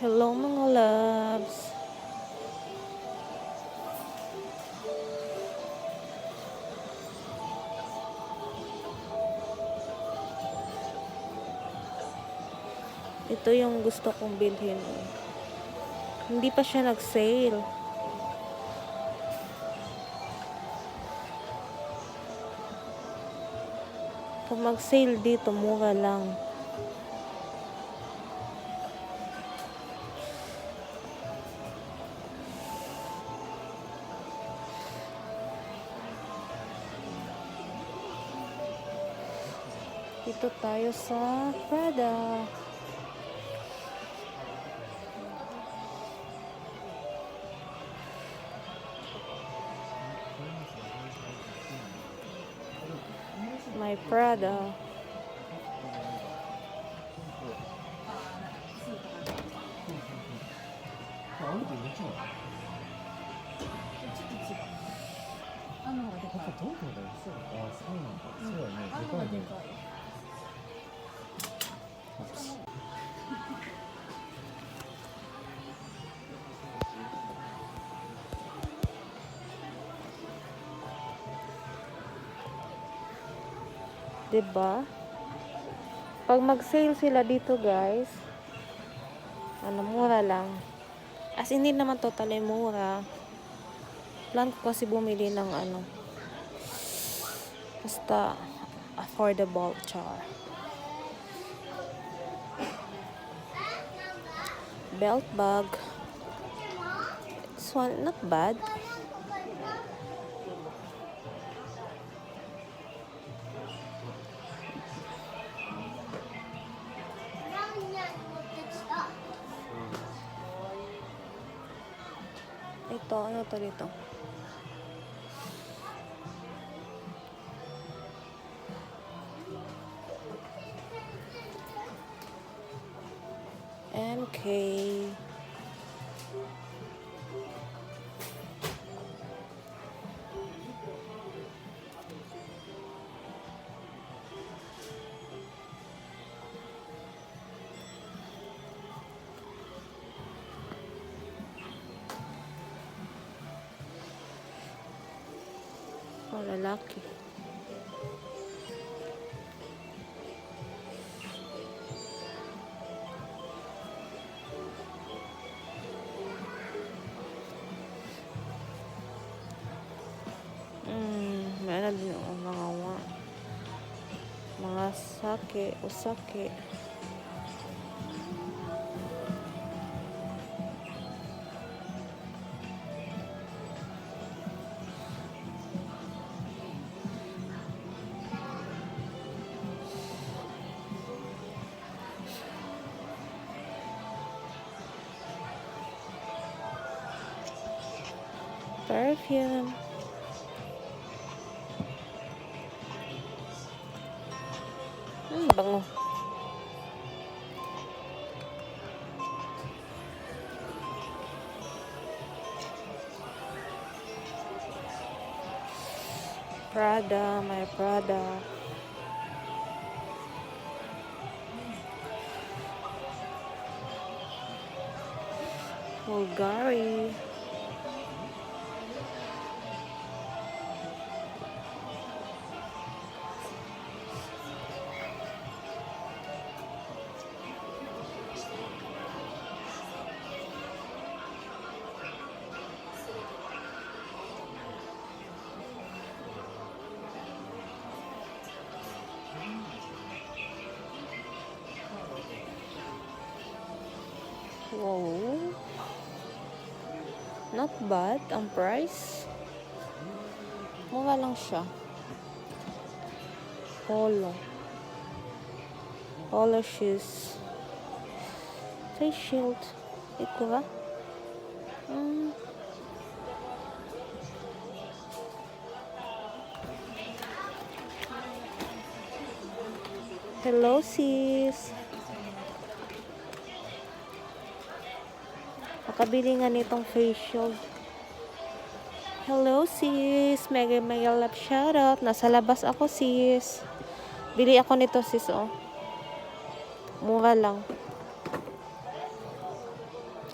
Hello mga loves. Ito yung gusto kong bilhin. Hindi pa siya nag-sale. Pag mag-sale dito, mura lang. Dito tayo sa Prada. My Prada. Diba? Pag mag-sale sila dito, guys, mura lang. As hindi naman totally mura. Plan ko kasi bumili ng basta affordable, char. Belt bag. This one, not bad. Ito, ano to dito? MK. Oh, lalaki. Meron din mga sake o sake. Perfume. Bango. Prada, my Prada. Bulgari. Wow. Not bad ang price. Mura lang siya. Polo shoes. Face shield. Ito ba? Hello, sis. Makabili nga nitong facial. Hello, sis. Mega love shoutout. Nasa labas ako, sis. Bili ako nito, sis, oh. Mura lang.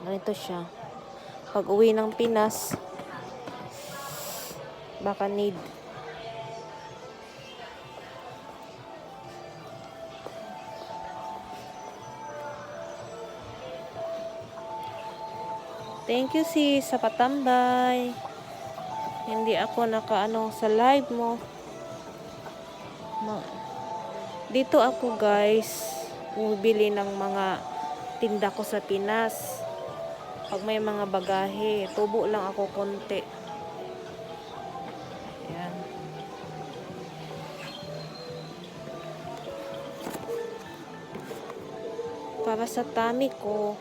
Ganito siya. Pag uwi ng Pinas, baka need. Thank you sis sa patambay. Hindi ako nakaano sa live mo. Dito ako guys, bumibili ng mga tinda ko sa Pinas. Pag may mga bagahe, tubo lang ako konti. Ayan. Para sa tummy ko.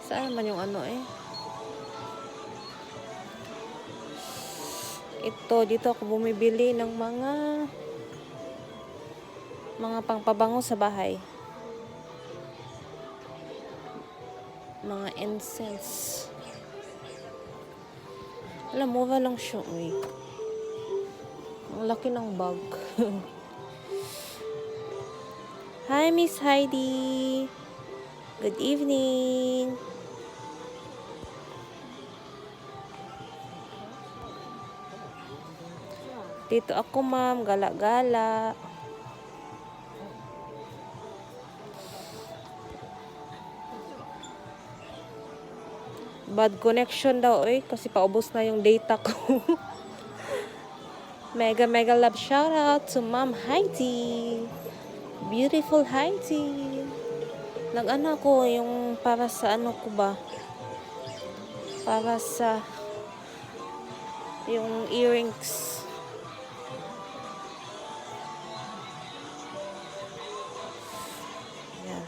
Saan man yung ano eh? Ito, dito ako bumibili ng mga pangpabango sa bahay. Mga incense. Alam, mura lang siya eh. Ang laki ng bag. Hi, Miss Heidi. Good evening. Dito ako, ma'am. Gala-gala. Bad connection daw eh. Kasi paubos na yung data ko. Mega love shoutout to Ma'am Heidi. Beautiful Heidi. Nag-ano ko yung para sa ano ko ba? Para sa yung earrings. Yeah.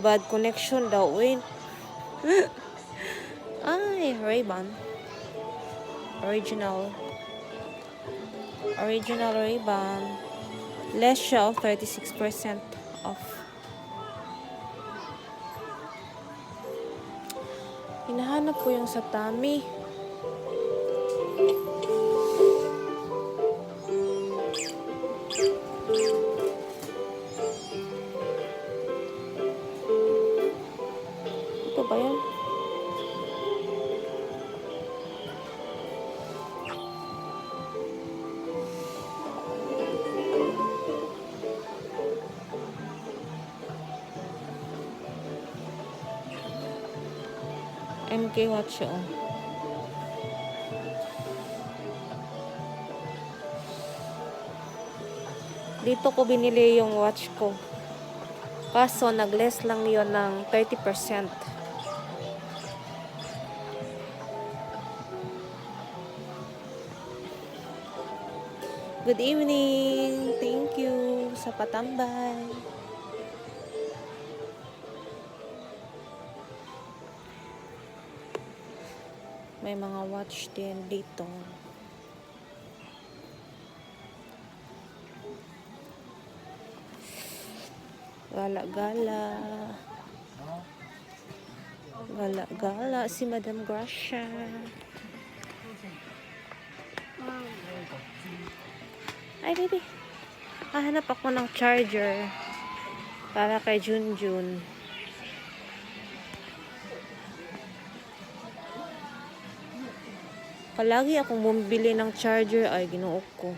Bad connection daw eh. Ay, Ray-Ban. Original Ray-Ban. Less siya of 36% off. Hinahanap ko yung sa tummy. Ito ba yan? MK watch oh. Dito ko binili yung watch ko. Kaso nag-less lang yon ng 30%. Good evening. Thank you sa patambay. May mga watch din dito. Gala-gala. Gala-gala si Madam Gracia. Ay, baby. Hahanap ako ng charger para kay Junjun. Palagi akong bumibili ng charger. Ay, ginuok ko.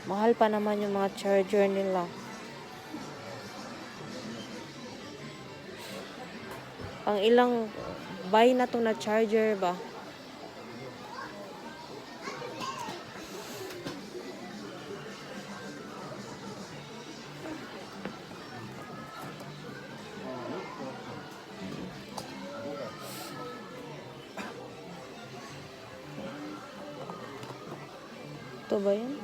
Mahal pa naman yung mga charger nila. Ang ilang buy na to na charger ba? Ito ba yun?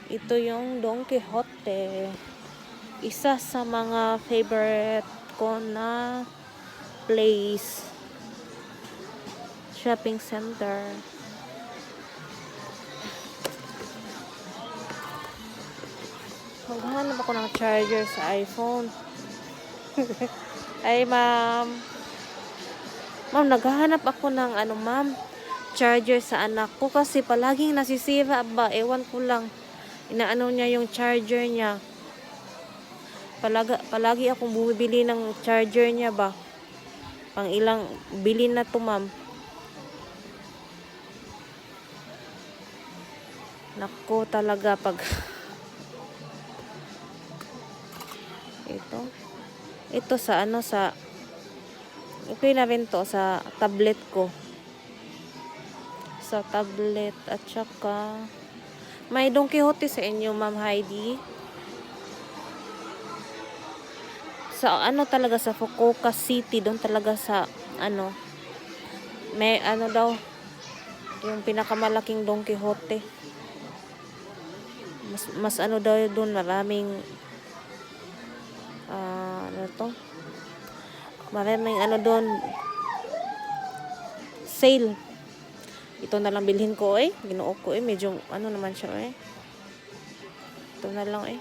Ito yung Don Quixote. Isa sa mga favorite ko na place, shopping center. Maghanap ako ng charger sa iPhone. Ay, ma'am. Ma'am, naghahanap ako ng ma'am, charger sa anak ko kasi palaging nasisira ba. Ewan ko lang. Inaano niya yung charger niya. Palagi akong bumibili ng charger niya ba. Pang ilang bilin na to, ma'am. Nako talaga pag ito sa sa okay na rin to sa tablet ko. Sa tablet at saka may Don Quixote sa inyo, Ma'am Heidi. Sa talaga sa Fukuoka City, doon talaga sa may daw yung pinakamalaking Don Quixote. Mas daw doon maraming maraming doon sale. Ito na lang bilhin ko Ginoo ko medyo naman siya Ito na lang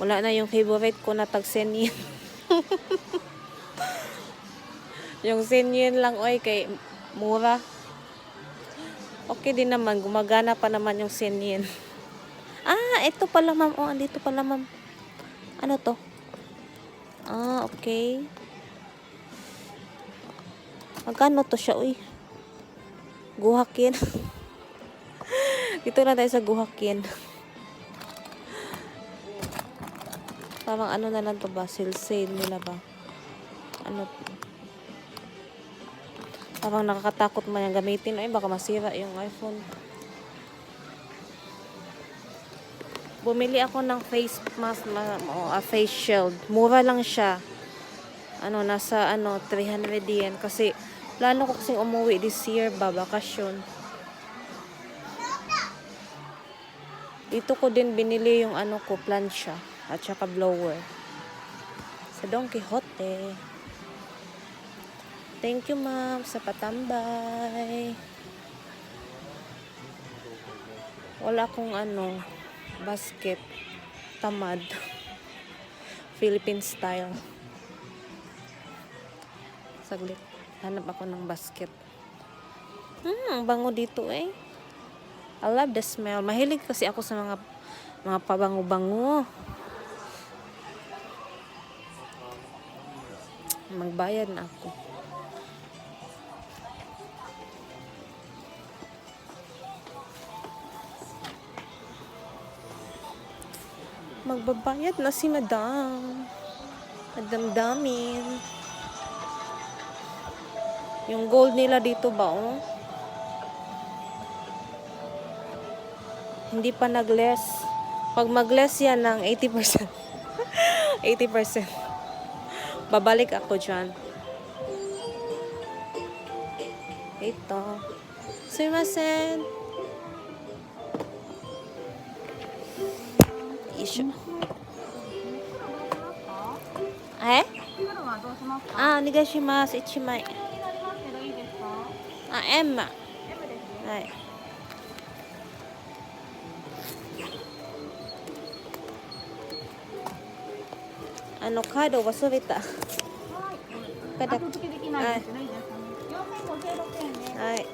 Wala na yung favorite ko na tag 100 yen. Yung 100 yen lang kay mura. Okay din naman, gumagana pa naman yung 100 yen. Ito pala, ma'am. Andito pala, ma'am. Ano to? Okay. Magkano to siya, Guhakin. Dito na tayo sa guhakin. Parang na lang to ba? Sale nila ba? Parang nakakatakot man yung gamitin. Baka masira yung iPhone. Bumili ako ng face mask, face shield. Mura lang siya. Nasa 300 yen. Kasi, plano ko kasing umuwi this year ba, bakasyon. Dito ko din binili yung ko, plancha. At saka blower. Sa Don Quixote. Thank you, ma'am, sa patambay. Wala akong basket. Tamad. Philippine style. Saglit. Hanap ako ng basket. Bango dito I love the smell. Mahilig kasi ako sa mga pabango-bango. Magbayad na ako. Magbabayad na si Madam. Madam Damin. Yung gold nila dito ba, Hindi pa nag-less. Pag mag-less yan ng 80%. 80%. Babalik ako dyan. Ito. Sumimasen. Isyo. Onegaishimasu. 1枚。M。はい。カードを忘れた。はい。後付けできないですね。4056円ね。はい。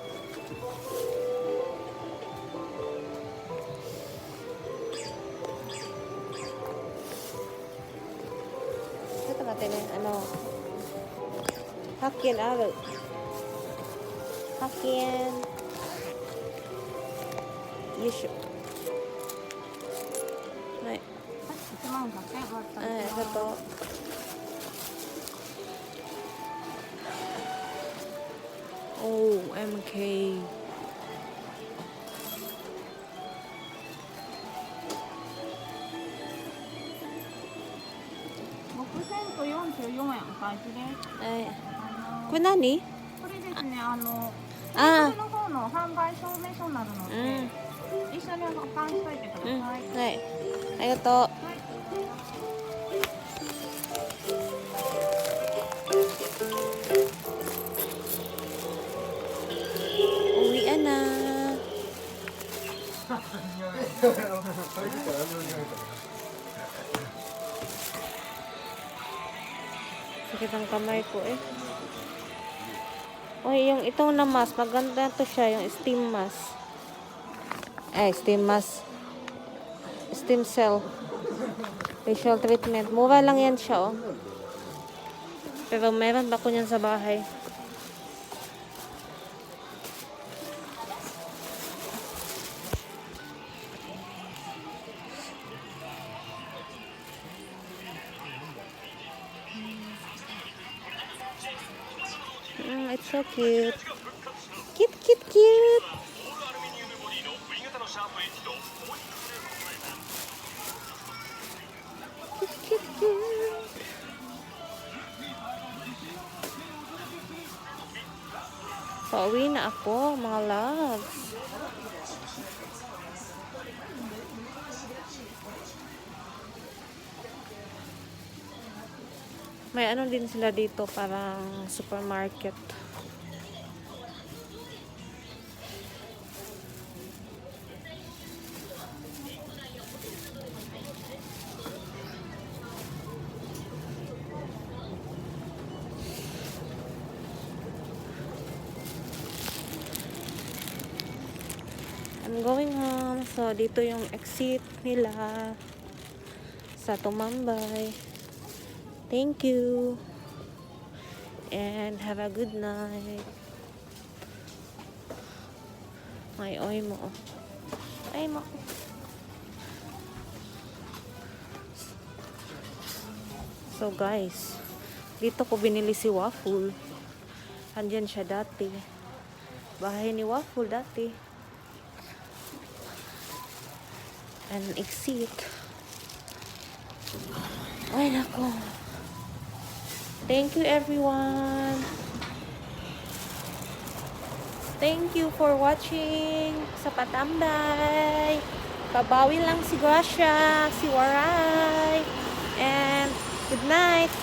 ちょっと待ってね。8件ある。8件。よいしょ。はい。ちょっと。MK。6044円お返しです。はい。これ何？これですね、テあーブルの方の販売証明書になるので、一緒に保管しといてください。はい。ありがとう。はいUwian na. Sakit ang kamay ko eh. Oy, yung itong na mask, maganda to siya, yung steam mask. Steam mask. Steam cell. Facial treatment. Mura lang yan siya, oh. Pero meron pa ko niyan sa bahay. It's so cute. Cute, cute, cute. Cute, cute, cute. Pauwi na ako, mga loves. May ano din sila dito, parang supermarket. I'm going home. So, dito yung exit nila sa Tumambay. Thank you. And have a good night. May oy mo. Ay mo. So, guys, dito ko binili si Waffle. Andyan siya dati. Bahay ni Waffle dati. And exit. Ay, nako. Thank you, everyone. Thank you for watching sa Patambay. Babawi lang si Gracia, si Waray. And good night.